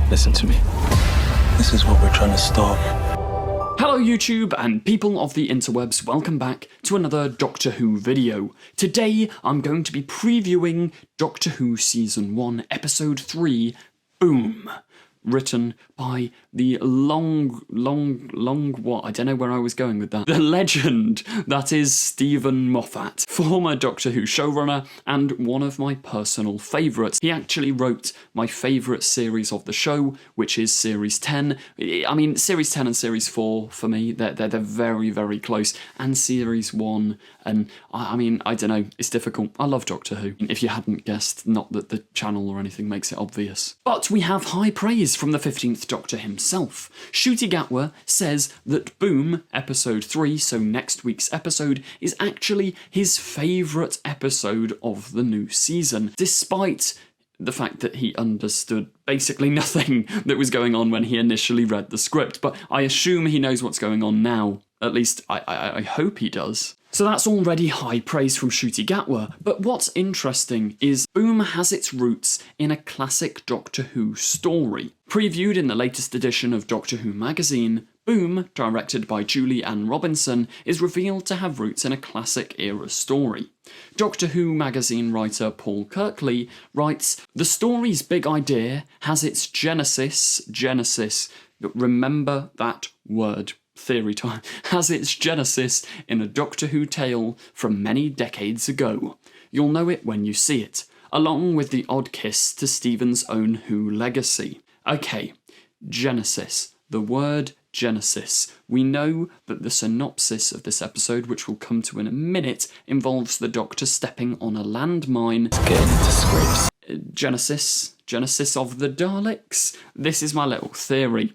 Listen to me. This is what we're trying to stop. Hello YouTube and people of the interwebs, welcome back to another Doctor Who video. Today I'm going to be previewing Doctor Who Season 1 Episode 3, Boom. Written by the long, what? I don't know where I was going with that. The legend that is Steven Moffat, former Doctor Who showrunner and one of my personal favourites. He actually wrote my favourite series of the show, which is Series 10. I mean, Series 10 and Series 4, for me, they're very, very close. And Series 1, and I mean, I don't know, it's difficult. I love Doctor Who. If you hadn't guessed, not that the channel or anything makes it obvious. But we have high praise from the 15th Doctor himself. Ncuti Gatwa says that Boom, Episode 3, so next week's episode, is actually his favourite episode of the new season, despite the fact that he understood basically nothing that was going on when he initially read the script. But I assume he knows what's going on now. At least, I hope he does. So that's already high praise from Ncuti Gatwa, but what's interesting is Boom has its roots in a classic Doctor Who story. Previewed in the latest edition of Doctor Who magazine, Boom, directed by Julie Ann Robinson, is revealed to have roots in a classic era story. Doctor Who magazine writer Paul Kirkley writes, "The story's big idea has its genesis, remember that word, theory time, has its genesis in a Doctor Who tale from many decades ago. You'll know it when you see it, along with the odd kiss to Steven's own Who legacy." Okay, Genesis. The word Genesis. We know that the synopsis of this episode, which we'll come to in a minute, involves the Doctor stepping on a landmine. It's getting into scrapes. Genesis of the Daleks? This is my little theory.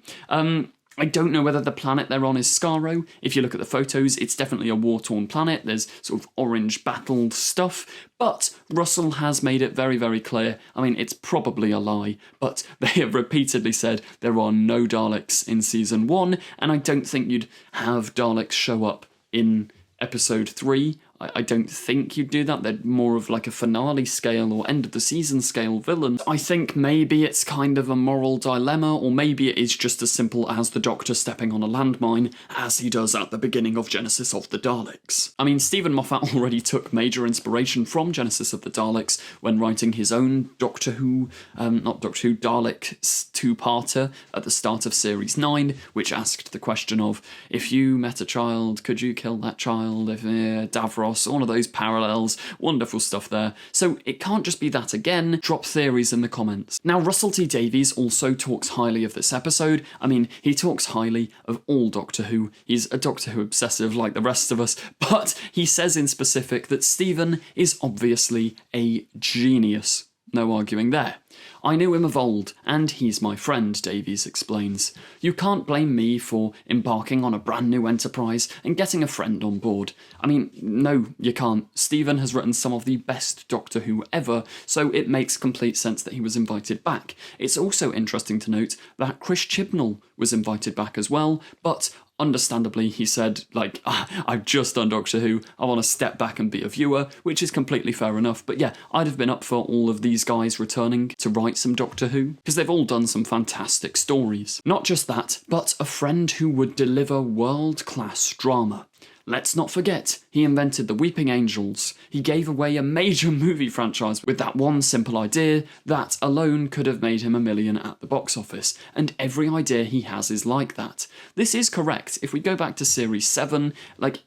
I don't know whether the planet they're on is Skaro. If you look at the photos, it's definitely a war-torn planet. There's sort of orange battled stuff. But Russell has made it very, very clear. I mean, it's probably a lie, but they have repeatedly said there are no Daleks in Season 1, and I don't think you'd have Daleks show up in Episode 3. I don't think you'd do that. They're more of like a finale scale or end of the season scale villain. I think maybe it's kind of a moral dilemma, or maybe it is just as simple as the Doctor stepping on a landmine, as he does at the beginning of Genesis of the Daleks. I mean, Steven Moffat already took major inspiration from Genesis of the Daleks when writing his own Doctor Who, Dalek two-parter at the start of Series 9, which asked the question of, if you met a child, could you kill that child? If Davros, all of those parallels, wonderful stuff there. So it can't just be that again. Drop theories in the comments. Now, Russell T Davies also talks highly of this episode. I mean, he talks highly of all Doctor Who. He's a Doctor Who obsessive like the rest of us, but he says in specific that Steven is obviously a genius. No arguing there. "I knew him of old, and he's my friend," Davies explains. "You can't blame me for embarking on a brand new enterprise and getting a friend on board. I mean, no, you can't. Steven has written some of the best Doctor Who ever, so it makes complete sense that he was invited back. It's also interesting to note that Chris Chibnall was invited back as well, but understandably, he said, I've just done Doctor Who, I want to step back and be a viewer, which is completely fair enough. But yeah, I'd have been up for all of these guys returning to write some Doctor Who, because they've all done some fantastic stories. Not just that, but a friend who would deliver world-class drama. Let's not forget, he invented the Weeping Angels. He gave away a major movie franchise with that one simple idea that alone could have made him $1 million at the box office, and every idea he has is like that. This is correct. If we go back to Series 7,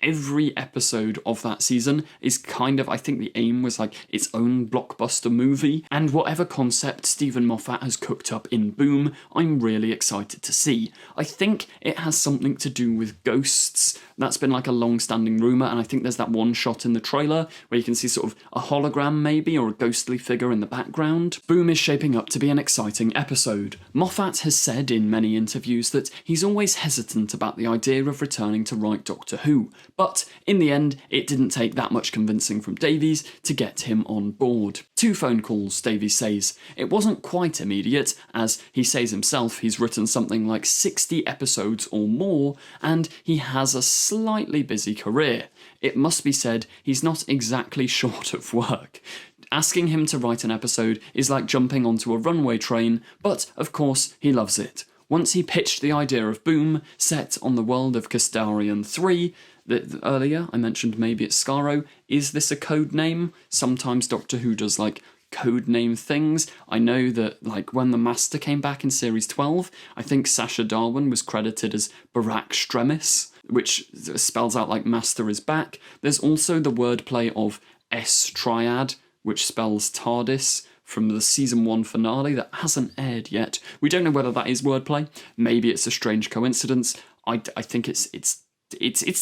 every episode of that season is kind of, I think the aim was its own blockbuster movie, and whatever concept Steven Moffat has cooked up in Boom, I'm really excited to see. I think it has something to do with ghosts. That's been a long-standing rumour, and I think there's that one shot in the trailer where you can see sort of a hologram maybe, or a ghostly figure in the background. Boom is shaping up to be an exciting episode. Moffat has said in many interviews that he's always hesitant about the idea of returning to write Doctor Who, but in the end it didn't take that much convincing from Davies to get him on board. 2 phone calls, Davies says. It wasn't quite immediate, as he says himself he's written something like 60 episodes or more, and he has a slightly busy career. It must be said he's not exactly short of work. Asking him to write an episode is like jumping onto a runway train, but of course he loves it. Once he pitched the idea of Boom, set on the world of Castarian 3, earlier I mentioned maybe it's Skaro. Is this a code name? Sometimes Doctor Who does like code name things. I know that like when the Master came back in series 12, I think Sacha Darwin was credited as Barak Stremis, which spells out like Master is back. There's also the wordplay of S-Triad, which spells TARDIS, from the season 1 finale that hasn't aired yet. We don't know whether that is wordplay. Maybe it's a strange coincidence. I think it's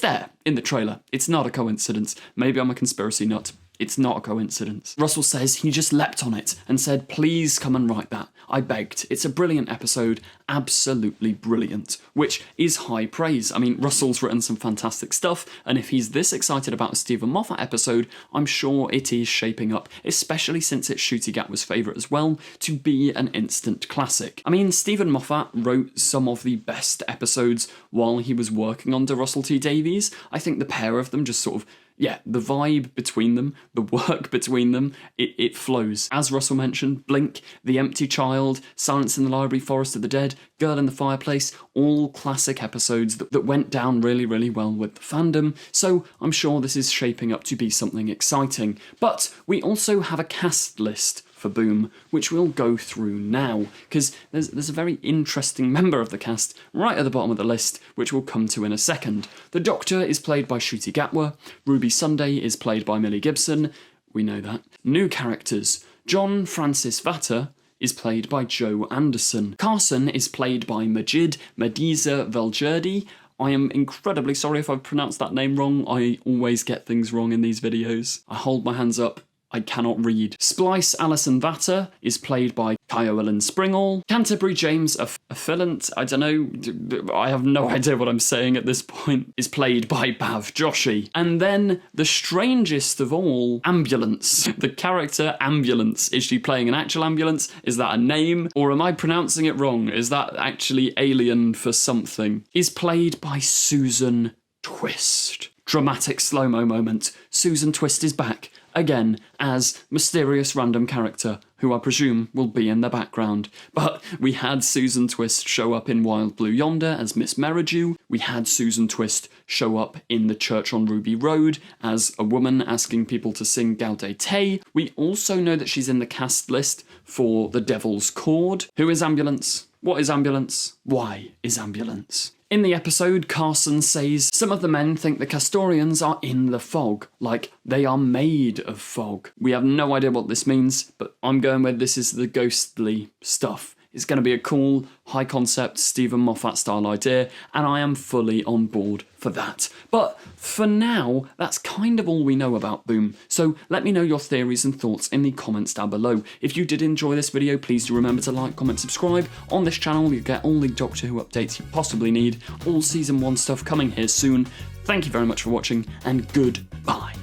there in the trailer. It's not a coincidence. Maybe I'm a conspiracy nut. It's not a coincidence. Russell says he just leapt on it and said, please come and write that. I begged. It's a brilliant episode, absolutely brilliant, which is high praise. I mean, Russell's written some fantastic stuff, and if he's this excited about a Stephen Moffat episode, I'm sure it is shaping up, especially since it's Ncuti Gatwa's favourite as well, to be an instant classic. I mean, Stephen Moffat wrote some of the best episodes while he was working under Russell T Davies. I think the pair of them just sort of, yeah, the vibe between them, the work between them, it flows. As Russell mentioned, Blink, The Empty Child, Silence in the Library, Forest of the Dead, Girl in the Fireplace, all classic episodes that went down really, really well with the fandom, so I'm sure this is shaping up to be something exciting. But we also have a cast list for Boom, which we'll go through now, because there's a very interesting member of the cast right at the bottom of the list, which we'll come to in a second. The Doctor is played by Ncuti Gatwa, Ruby Sunday is played by Millie Gibson, we know that. New characters, John Francis Vatter is played by Joe Anderson. Carson is played by Majid Mediza Valjerdi. I am incredibly sorry if I've pronounced that name wrong, I always get things wrong in these videos. I hold my hands up. I cannot read. Splice Alison Vatter is played by Kyo Ellen Springall. Canterbury James Affilant, I don't know, I have no idea what I'm saying at this point, is played by Bav Joshi. And then the strangest of all, Ambulance. The character Ambulance. Is she playing an actual ambulance? Is that a name? Or am I pronouncing it wrong? Is that actually alien for something? Is played by Susan Twist. Dramatic slow-mo moment. Susan Twist is back. Again, as mysterious random character, who I presume will be in the background. But we had Susan Twist show up in Wild Blue Yonder as Miss Meridew. We had Susan Twist show up in The Church on Ruby Road as a woman asking people to sing Gaudete Te. We also know that she's in the cast list for The Devil's Chord. Who is Ambulance? What is Ambulance? Why is Ambulance? In the episode, Carson says some of the men think the Castorians are in the fog, like they are made of fog. We have no idea what this means, but I'm going with this is the ghostly stuff. It's going to be a cool, high-concept Stephen Moffat style idea, and I am fully on board for that. But for now, that's kind of all we know about Boom, so let me know your theories and thoughts in the comments down below. If you did enjoy this video, please do remember to like, comment, subscribe. On this channel, you get all the Doctor Who updates you possibly need, all Season 1 stuff coming here soon. Thank you very much for watching, and goodbye.